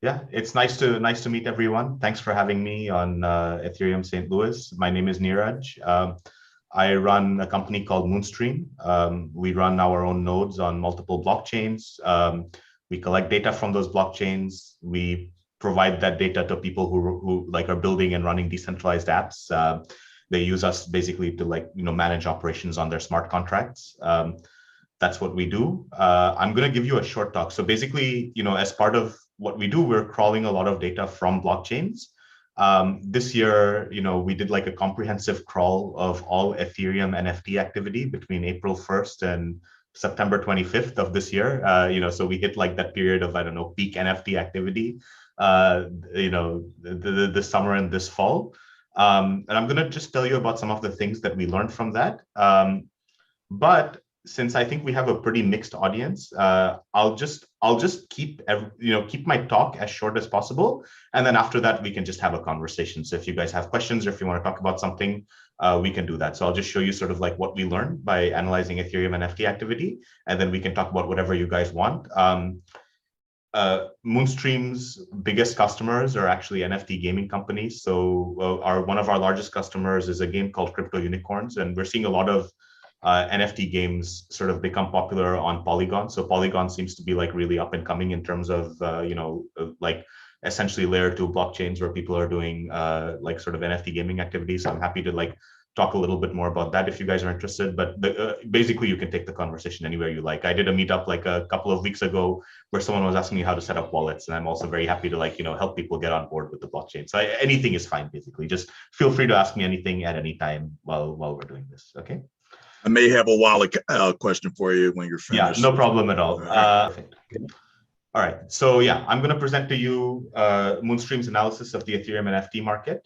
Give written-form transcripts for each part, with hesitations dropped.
Yeah, it's nice to meet everyone. Thanks for having me on Ethereum St. Louis. My name is Neeraj. I run a company called Moonstream. We run our own nodes on multiple blockchains. We collect data from those blockchains. We provide that data to people who like are building and running decentralized apps. They use us basically to manage operations on their smart contracts. That's what we do. I'm going to give you a short talk. So basically, as part of what we do, we're crawling a lot of data from blockchains. This year, we did like a comprehensive crawl of all Ethereum NFT activity between April 1st and September 25th of this year. So we hit like that period of, I don't know, peak NFT activity, this summer and this fall. And I'm going to just tell you about some of the things that we learned from that. But since I think we have a pretty mixed audience, I'll just keep my talk as short as possible, and then after that we can just have a conversation. So if you guys have questions or if you want to talk about something, we can do that. So I'll just show you sort of like what we learned by analyzing Ethereum NFT activity, and then we can talk about whatever you guys want. Moonstream's biggest customers are actually NFT gaming companies. So one of our largest customers is a game called Crypto Unicorns, and we're seeing a lot of NFT games sort of become popular on Polygon. So Polygon seems to be like really up and coming in terms of, like essentially layer 2 blockchains where people are doing like sort of NFT gaming activities. So I'm happy to like talk a little bit more about that if you guys are interested, but basically you can take the conversation anywhere you like. I did a meetup like a couple of weeks ago where someone was asking me how to set up wallets, and I'm also very happy to help people get on board with the blockchain. So anything is fine, basically. Just feel free to ask me anything at any time while we're doing this, okay? I may have a wallet question for you when you're finished. Yeah, no problem at all. Perfect. All right, so yeah, I'm going to present to you Moonstream's analysis of the Ethereum NFT market.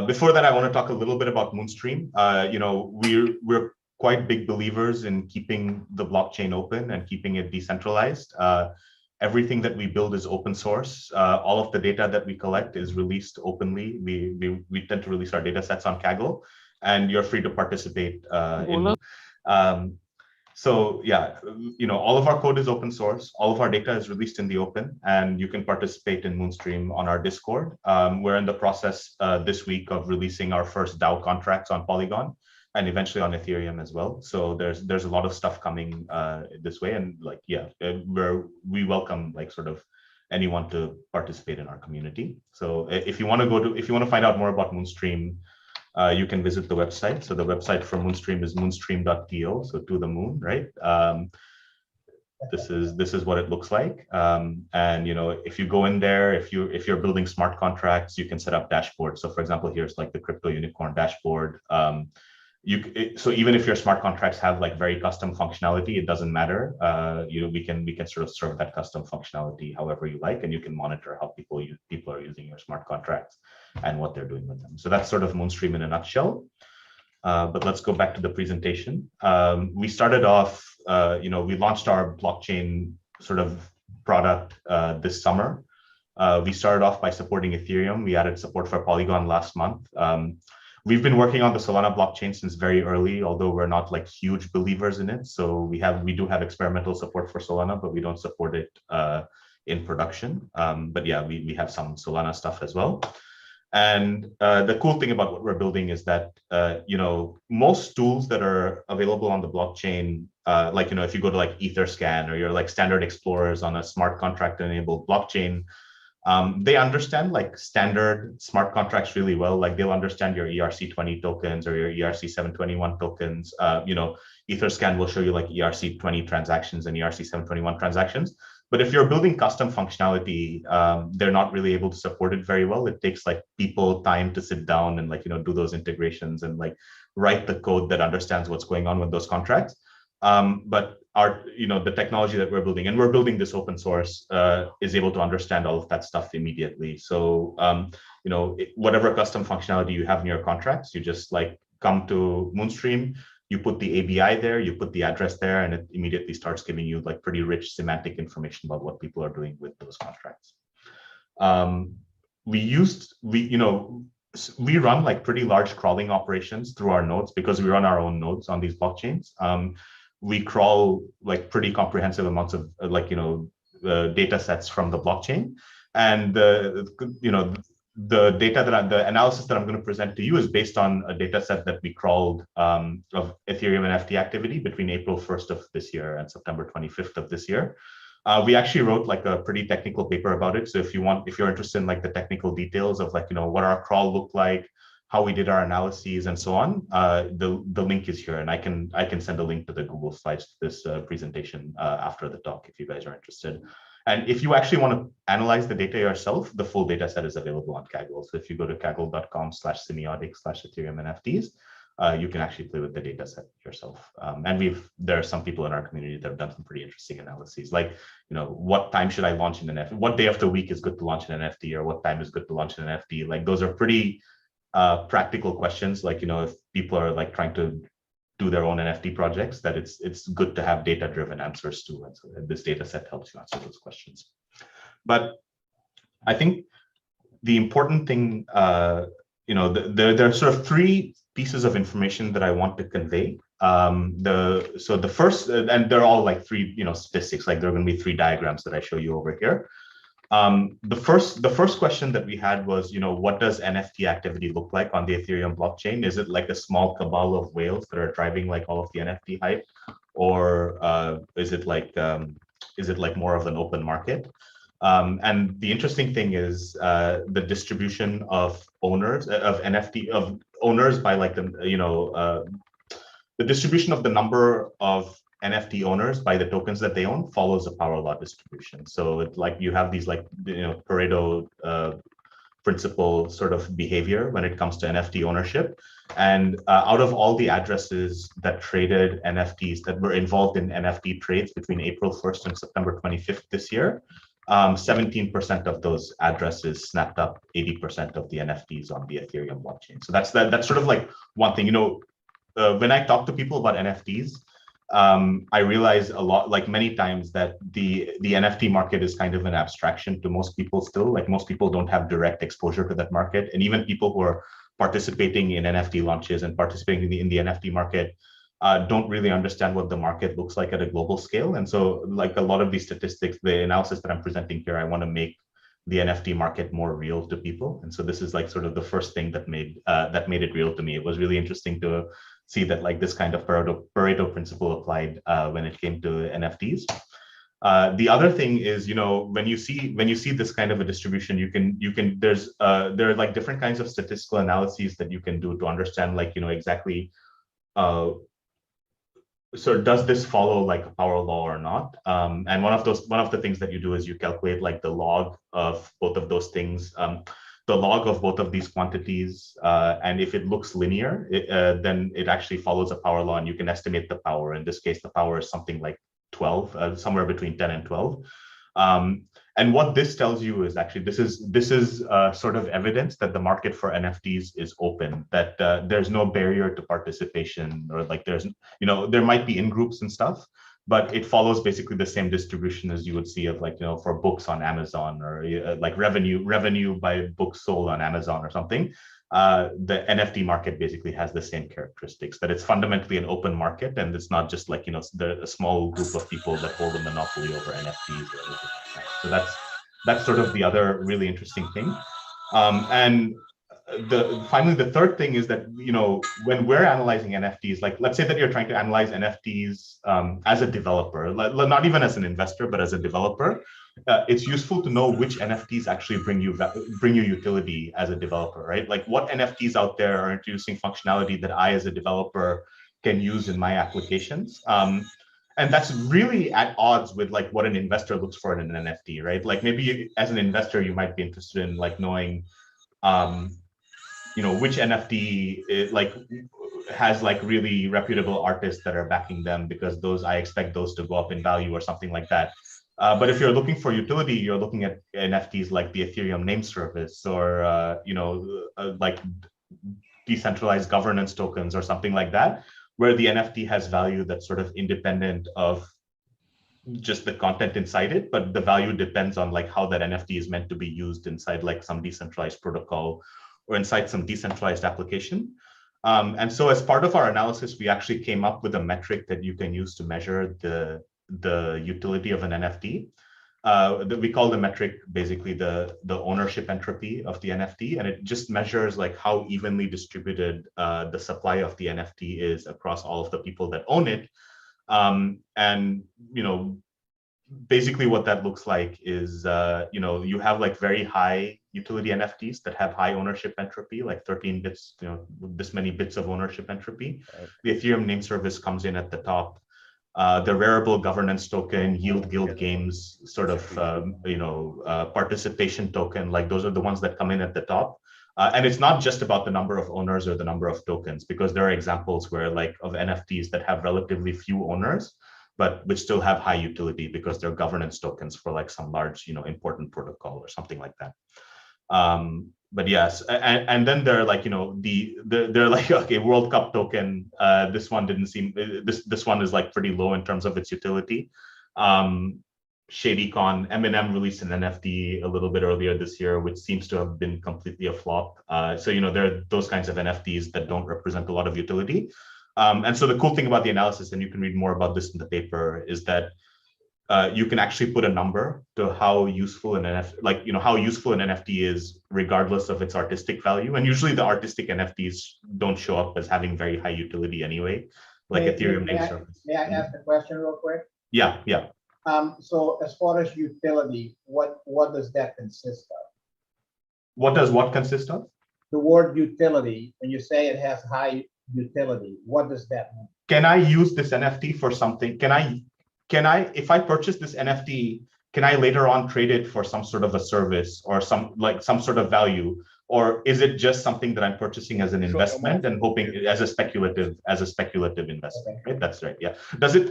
Before that, I want to talk a little bit about Moonstream. We're quite big believers in keeping the blockchain open and keeping it decentralized. Everything that we build is open source. All of the data that we collect is released openly. We tend to release our data sets on Kaggle, and you're free to participate so yeah, all of our code is open source. All of our data is released in the open, and you can participate in Moonstream on our Discord. We're in the process this week of releasing our first DAO contracts on Polygon and eventually on Ethereum as well. So there's a lot of stuff coming this way, and like, yeah, we welcome like sort of anyone to participate in our community. So if you want to find out more about Moonstream, you can visit the website. So the website for Moonstream is moonstream.to, so to the moon, right? This is what it looks like. And if you go in there, if you're building smart contracts, you can set up dashboards. So for example, here's like the Crypto Unicorn dashboard. So even if your smart contracts have like very custom functionality, it doesn't matter. We can sort of serve that custom functionality however you like, and you can monitor how people are using your smart contracts and what they're doing with them. So that's sort of Moonstream in a nutshell. But let's go back to the presentation. We started off, we launched our blockchain sort of product this summer. We started off by supporting Ethereum. We added support for Polygon last month. We've been working on the Solana blockchain since very early, although we're not like huge believers in it. So we do have experimental support for Solana, but we don't support it in production. But yeah, we have some Solana stuff as well. And the cool thing about what we're building is that most tools that are available on the blockchain, if you go to like Etherscan or your like standard explorers on a smart contract enabled blockchain, they understand like standard smart contracts really well. Like they'll understand your ERC20 tokens or your ERC721 tokens. Etherscan will show you like ERC20 transactions and ERC721 transactions. But if you're building custom functionality, they're not really able to support it very well. It takes like people time to sit down and do those integrations and like write the code that understands what's going on with those contracts. But the technology that we're building, and we're building this open source, is able to understand all of that stuff immediately. So, whatever custom functionality you have in your contracts, you just like come to Moonstream, you put the ABI there, you put the address there, and it immediately starts giving you like pretty rich semantic information about what people are doing with those contracts. We run like pretty large crawling operations through our nodes because we run our own nodes on these blockchains. We crawl like pretty comprehensive amounts of data sets from the blockchain. And the data the analysis that I'm going to present to you is based on a data set that we crawled of Ethereum NFT activity between April 1st of this year and September 25th of this year. We actually wrote like a pretty technical paper about it. So if you're interested in like the technical details of like, what our crawl looked like, how we did our analyses and so on, the link is here, and I can send a link to the Google Slides to this presentation after the talk if you guys are interested. And if you actually want to analyze the data yourself, the full data set is available on Kaggle. So if you go to kaggle.com/semiotic/Ethereum NFTs, you can actually play with the data set yourself. And there are some people in our community that have done some pretty interesting analyses, like, what time should I launch an NFT? What day of the week is good to launch an NFT, or what time is good to launch an NFT? Like, those are pretty practical questions. Like, if people are like trying to do their own NFT projects, that it's good to have data-driven answers to, and so this data set helps you answer those questions. But I think the important thing, there are sort of three pieces of information that I want to convey. The first, and they're all like three, statistics. Like, there are going to be three diagrams that I show you over here. The first question that we had was, what does NFT activity look like on the Ethereum blockchain? Is it like a small cabal of whales that are driving like all of the NFT hype, or is it like more of an open market? And the interesting thing is the distribution of owners of NFT by like the distribution of the number of NFT owners by the tokens that they own follows a power law distribution. So it's like you have these like Pareto principle sort of behavior when it comes to NFT ownership. And out of all the addresses that traded NFTs, that were involved in NFT trades between April 1st and September 25th this year, 17% of those addresses snapped up 80% of the NFTs on the Ethereum blockchain. So that's sort of like one thing. When I talk to people about NFTs, I realize a lot, like many times, that the NFT market is kind of an abstraction to most people still. Like, most people don't have direct exposure to that market, and even people who are participating in NFT launches and participating in the NFT market don't really understand what the market looks like at a global scale. And so, like, a lot of these statistics, the analysis that I'm presenting here, I want to make the NFT market more real to people. And so this is like sort of the first thing that made it real to me. It was really interesting to see that like this kind of Pareto principle applied when it came to NFTs. The other thing is, when you see this kind of a distribution, there are like different kinds of statistical analyses that you can do to understand, like, exactly, so does this follow like a power law or not? And one of the things that you do is you calculate like the log of both of those things, the log of both of these quantities, and if it looks linear, then it actually follows a power law, and you can estimate the power. In this case, the power is something like 12, somewhere between 10 and 12. And what this tells you is actually this is sort of evidence that the market for NFTs is open, that there's no barrier to participation, or like there might be in groups and stuff, but it follows basically the same distribution as you would see of like, for books on Amazon, or like revenue by books sold on Amazon or something. The NFT market basically has the same characteristics, that it's fundamentally an open market, and it's not just like, a small group of people that hold a monopoly over NFTs or anything like that. So that's sort of the other really interesting thing. And finally, the third thing is that, when we're analyzing NFTs, like, let's say that you're trying to analyze NFTs as a developer, not even as an investor, but as a developer, it's useful to know which NFTs actually bring you utility as a developer, right? Like, what NFTs out there are introducing functionality that I, as a developer, can use in my applications. And that's really at odds with like what an investor looks for in an NFT, right? Like, maybe as an investor, you might be interested in like knowing, which NFT has like really reputable artists that are backing them, because I expect those to go up in value or something like that. But if you're looking for utility, you're looking at NFTs like the Ethereum name service, or like decentralized governance tokens or something like that, where the NFT has value that's sort of independent of just the content inside it, but the value depends on like how that NFT is meant to be used inside like some decentralized protocol or inside some decentralized application. And so as part of our analysis, we actually came up with a metric that you can use to measure the utility of an NFT. we call the metric basically the ownership entropy of the NFT, and it just measures like how evenly distributed the supply of the NFT is across all of the people that own it. And basically what that looks like is you have like very high utility NFTs that have high ownership entropy, like 13 bits, this many bits of ownership entropy. Right. The Ethereum name service comes in at the top. The Rarible governance token, Yield Guild Games sort of participation token, like those are the ones that come in at the top. And it's not just about the number of owners or the number of tokens, because there are examples where like of NFTs that have relatively few owners, but which still have high utility because they're governance tokens for like some large, important protocol or something like that. But yes, and then they're like, they're like, okay, World Cup token. This one didn't seem, this one is like pretty low in terms of its utility. ShadyCon, Eminem released an NFT a little bit earlier this year, which seems to have been completely a flop. So, there are those kinds of NFTs that don't represent a lot of utility. And so the cool thing about the analysis, and you can read more about this in the paper, is that you can actually put a number to how useful an NFT, how useful an NFT is, regardless of its artistic value. And usually the artistic NFTs don't show up as having very high utility anyway, like Ethereum name service. May I ask a question real quick? Yeah. So as far as utility, what does that consist of? What does what consist of? The word utility, when you say it has high utility, what does that mean? Can I use this NFT for something? Can I, if I purchase this NFT, can I later on trade it for some sort of a service or some sort of value? Or is it just something that I'm purchasing as an investment and hoping as a speculative investment, right? That's right. Yeah.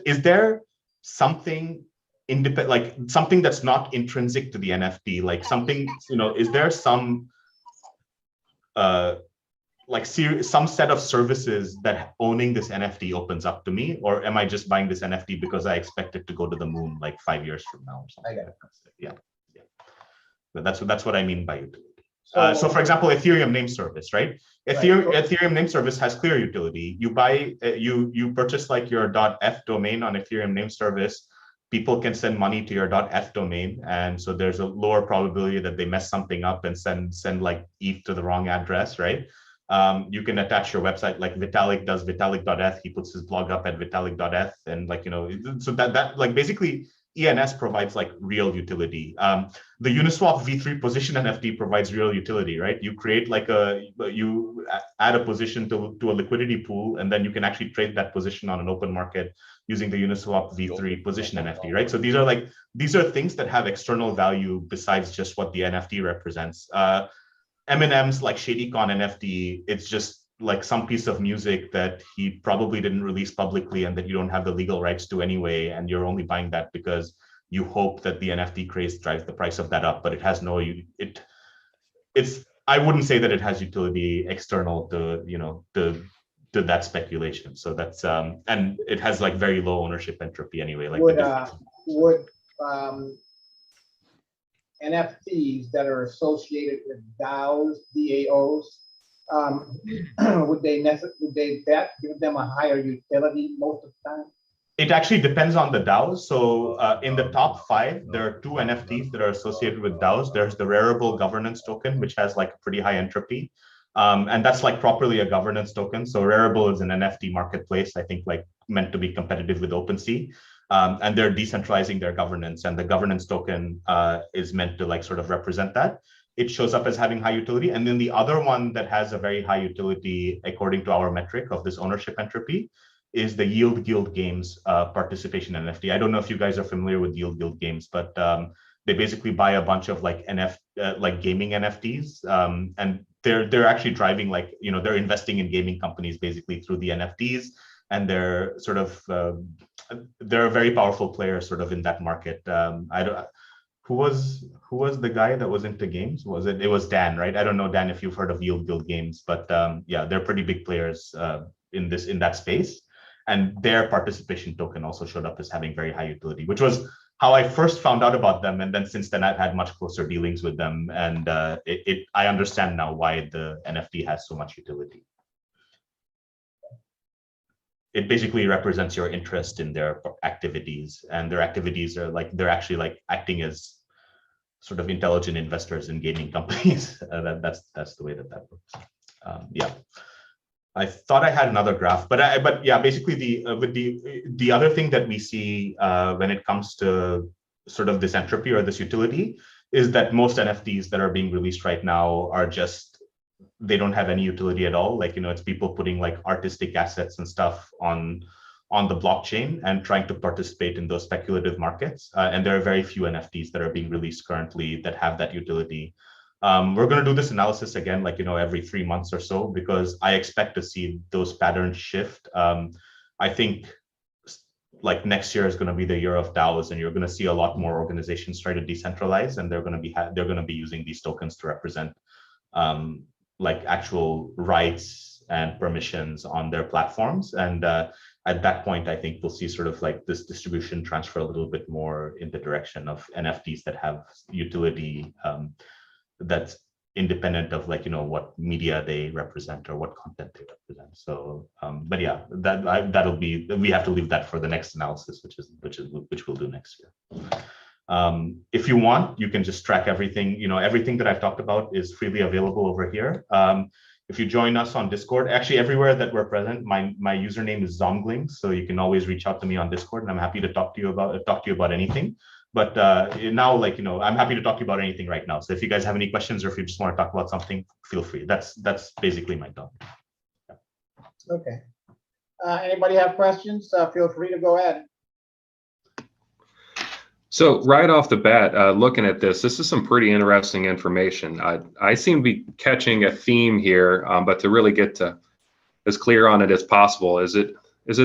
Is there something independent, like something that's not intrinsic to the NFT, like something, is there some some set of services that owning this NFT opens up to me, or am I just buying this NFT because I expect it to go to the moon like 5 years from now or something? Yeah. But that's what I mean by utility. So for example, Ethereum name service, right? Ethereum name service has clear utility. You buy, you purchase like your .f domain on Ethereum name service. People can send money to your .f domain, and so there's a lower probability that they mess something up and send like ETH to the wrong address, right? You can attach your website, like Vitalik does Vitalik.eth. He puts his blog up at Vitalik.eth, and so that basically ENS provides like real utility. The Uniswap V3 position NFT provides real utility, right? You create you add a position to a liquidity pool, and then you can actually trade that position on an open market using the Uniswap V3 position NFT, right? So these are things that have external value besides just what the NFT represents. Eminem's like ShadyCon NFT, it's just like some piece of music that he probably didn't release publicly and that you don't have the legal rights to anyway, and you're only buying that because you hope that the NFT craze drives the price of that up, but it has no, I wouldn't say that it has utility external to that speculation. So that's and it has like very low ownership entropy anyway. Like would NFTs that are associated with DAOs, would they give them a higher utility most of the time? It actually depends on the DAOs. So in the top 5, there are 2 NFTs that are associated with DAOs. There's the Rarible governance token, which has like a pretty high entropy. And that's like properly a governance token. So Rarible is an NFT marketplace, I think like meant to be competitive with OpenSea. And they're decentralizing their governance, and the governance token is meant to like sort of represent that. It shows up as having high utility. And then the other one that has a very high utility, according to our metric of this ownership entropy, is the Yield Guild Games participation NFT. I don't know if you guys are familiar with Yield Guild Games, but they basically buy a bunch of like gaming NFTs, and they're actually driving they're investing in gaming companies basically through the NFTs, and they're sort of they're a very powerful player sort of in that market. Who was the guy that was into games? It was Dan, right? I don't know, Dan, if you've heard of Yield Guild Games, but yeah, they're pretty big players in that space. And their participation token also showed up as having very high utility, which was how I first found out about them. And then since then, I've had much closer dealings with them. And I understand now why the NFT has so much utility. it basically represents your interest in their activities, and their activities are like they're actually like acting as sort of intelligent investors in gaming companies. That's the way that works. Yeah, I thought I had another graph, but yeah, basically the other thing that we see when it comes to sort of this entropy or this utility is that most NFTs that are being released right now are just, they don't have any utility at all. Like, it's people putting like artistic assets and stuff on the blockchain and trying to participate in those speculative markets. And there are very few NFTs that are being released currently that have that utility. We're going to do this analysis again, like, every 3 months or so, because I expect to see those patterns shift. I think like next year is going to be the year of DAOs, and you're going to see a lot more organizations try to decentralize, and they're going to be using these tokens to represent like actual rights and permissions on their platforms. And at that point, I think we'll see sort of like this distribution transfer a little bit more in the direction of NFTs that have utility that's independent of like, what media they represent or what content they represent. So, but yeah, that'll be, we have to leave that for the next analysis, which we'll do next year. If you want, you can just track everything. Everything that I've talked about is freely available over here. If you join us on Discord, actually everywhere that we're present, my username is Zongling, so you can always reach out to me on Discord, and I'm happy to talk to you about anything. But now, like, I'm happy to talk to you about anything right now. So if you guys have any questions, or if you just want to talk about something, feel free. That's basically my talk. Yeah. Okay. Anybody have questions? Feel free to go ahead. So right off the bat, looking at this is some pretty interesting information. I seem to be catching a theme here, but to really get to as clear on it as possible, is it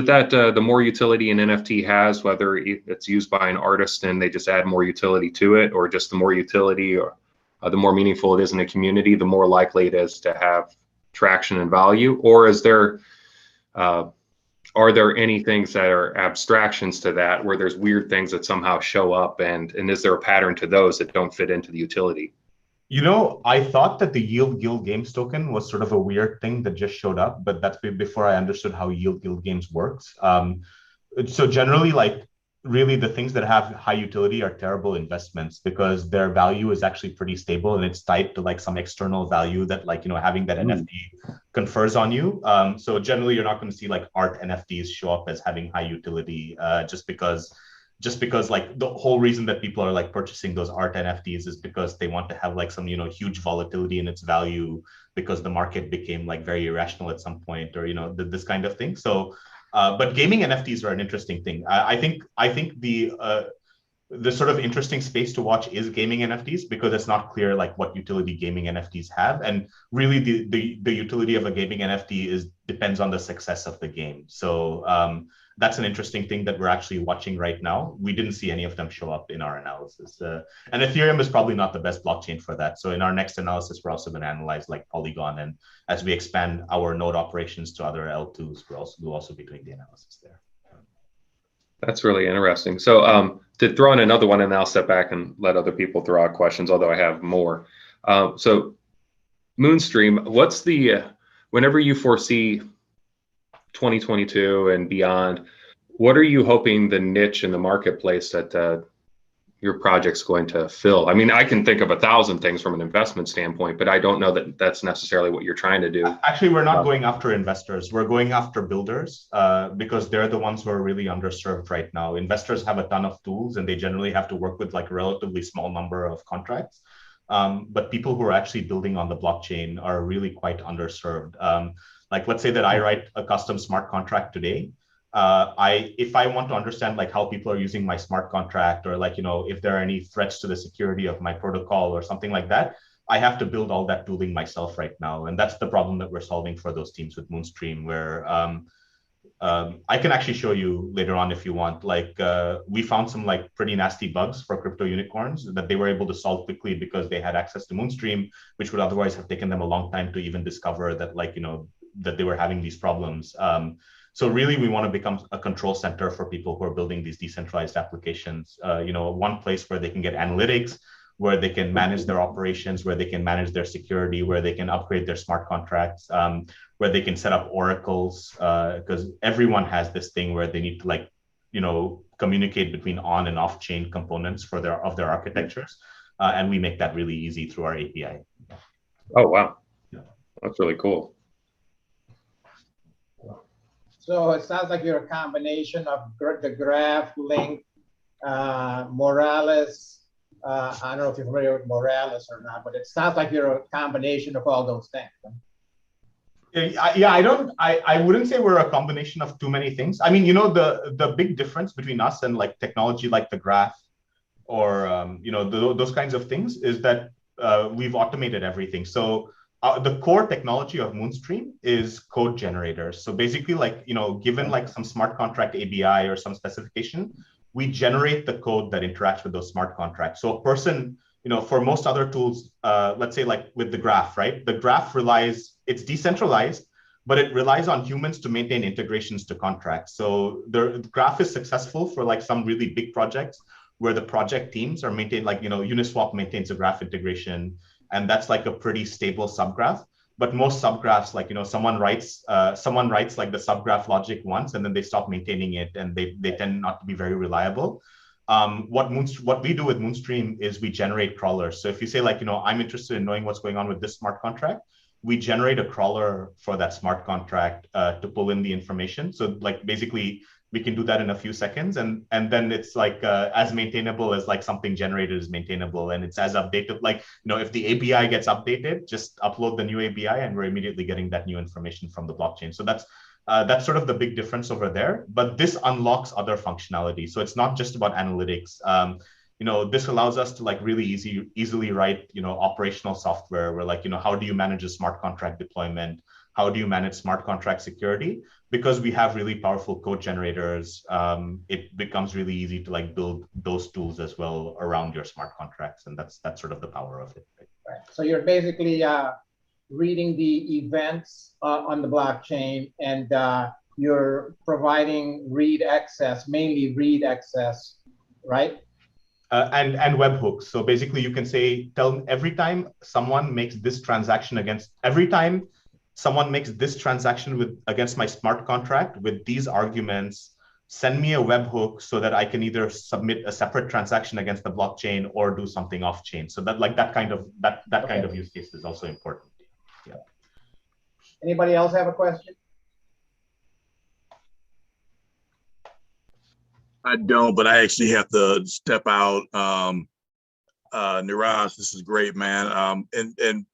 that the more utility an NFT has, whether it's used by an artist and they just add more utility to it, or just the more utility or the more meaningful it is in a community, the more likely it is to have traction and value? Or is there are there any things that are abstractions to that, where there's weird things that somehow show up, and is there a pattern to those that don't fit into the utility? I thought that the Yield Guild Games token was sort of a weird thing that just showed up, but that's before I understood how Yield Guild Games works. So generally, like, really the things that have high utility are terrible investments, because their value is actually pretty stable, and it's tied to like some external value that, like, having that NFT confers on you. So generally you're not going to see like art NFTs show up as having high utility, just because like the whole reason that people are like purchasing those art NFTs is because they want to have like some, huge volatility in its value, because the market became like very irrational at some point, or, this kind of thing. So but gaming NFTs are an interesting thing. I think the sort of interesting space to watch is gaming NFTs, because it's not clear like what utility gaming NFTs have, and really the utility of a gaming NFT depends on the success of the game. So that's an interesting thing that we're actually watching right now. We didn't see any of them show up in our analysis, and Ethereum is probably not the best blockchain for that. So in our next analysis, we're also going to analyze like Polygon, and as we expand our node operations to other L2s, we'll also be doing the analysis there. That's really interesting. So to throw in another one, and I'll step back and let other people throw out questions, although I have more. So Moonstream, what's the, whenever you foresee 2022 and beyond, what are you hoping the niche in the marketplace that your project's going to fill? I mean, I can think of 1,000 things from an investment standpoint, but I don't know that that's necessarily what you're trying to do. Actually, we're not going after investors. We're going after builders, because they're the ones who are really underserved right now. Investors have a ton of tools, and they generally have to work with like a relatively small number of contracts. But people who are actually building on the blockchain are really quite underserved. Like, let's say that I write a custom smart contract today. If I want to understand like how people are using my smart contract, or like, if there are any threats to the security of my protocol or something like that, I have to build all that tooling myself right now. And that's the problem that we're solving for those teams with Moonstream, where I can actually show you later on if you want. Like, we found some like pretty nasty bugs for crypto unicorns that they were able to solve quickly because they had access to Moonstream, which would otherwise have taken them a long time to even discover that, like, that they were having these problems. So really, we want to become a control center for people who are building these decentralized applications. One place where they can get analytics, where they can manage their operations, where they can manage their security, where they can upgrade their smart contracts, where they can set up oracles, because everyone has this thing where they need to like, communicate between on and off chain components for their architectures. And we make that really easy through our API. Oh, wow. Yeah. That's really cool. So it sounds like you're a combination of the graph, link, Morales. I don't know if you're familiar with Morales or not, but it sounds like you're a combination of all those things. Yeah, I wouldn't say we're a combination of too many things. I mean, the big difference between us and like technology like the graph or, those kinds of things is that we've automated everything. So the core technology of Moonstream is code generators. So basically like, given like some smart contract ABI or some specification, we generate the code that interacts with those smart contracts. So a person, for most other tools, let's say like with the graph, right? The graph it's decentralized, but it relies on humans to maintain integrations to contracts. So the graph is successful for like some really big projects where the project teams are maintained, like, Uniswap maintains a graph integration, and that's like a pretty stable subgraph. But most subgraphs, like, someone writes like the subgraph logic once, and then they stop maintaining it, and they tend not to be very reliable. What we do with Moonstream is we generate crawlers. So if you say like, I'm interested in knowing what's going on with this smart contract, we generate a crawler for that smart contract to pull in the information. So like basically we can do that in a few seconds, and then it's like as maintainable as like something generated is maintainable, and it's as updated. Like, if the API gets updated, just upload the new API, and we're immediately getting that new information from the blockchain. So that's sort of the big difference over there. But this unlocks other functionality. So it's not just about analytics. This allows us to like really easily write, operational software where like, how do you manage a smart contract deployment? How do you manage smart contract security? Because we have really powerful code generators, it becomes really easy to like build those tools as well around your smart contracts. And that's sort of the power of it. Right. So you're basically reading the events on the blockchain, and you're providing read access, mainly read access, right? And webhooks. So basically you can say, every time someone makes this transaction against my smart contract with these arguments, send me a webhook so that I can either submit a separate transaction against the blockchain or do something off chain. So that kind of use case is also important. Yeah. Anybody else have a question? I don't, but I actually have to step out. Niraj, this is great, man. And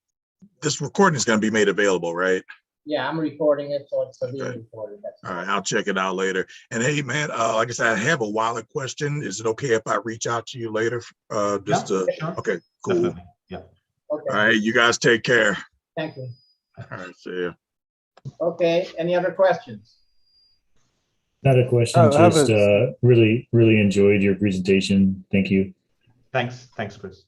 this recording is going to be made available, right? Yeah, I'm recording it, so it's being recorded. All right, I'll check it out later. And hey, man, like I said, I have a wallet question. Is it okay if I reach out to you later? Sure. Okay, cool. Definitely. Yeah. Okay. All right, you guys take care. Thank you. All right, see you. Okay, any other questions? Not a question, just really enjoyed your presentation. Thank you. Thanks, Chris.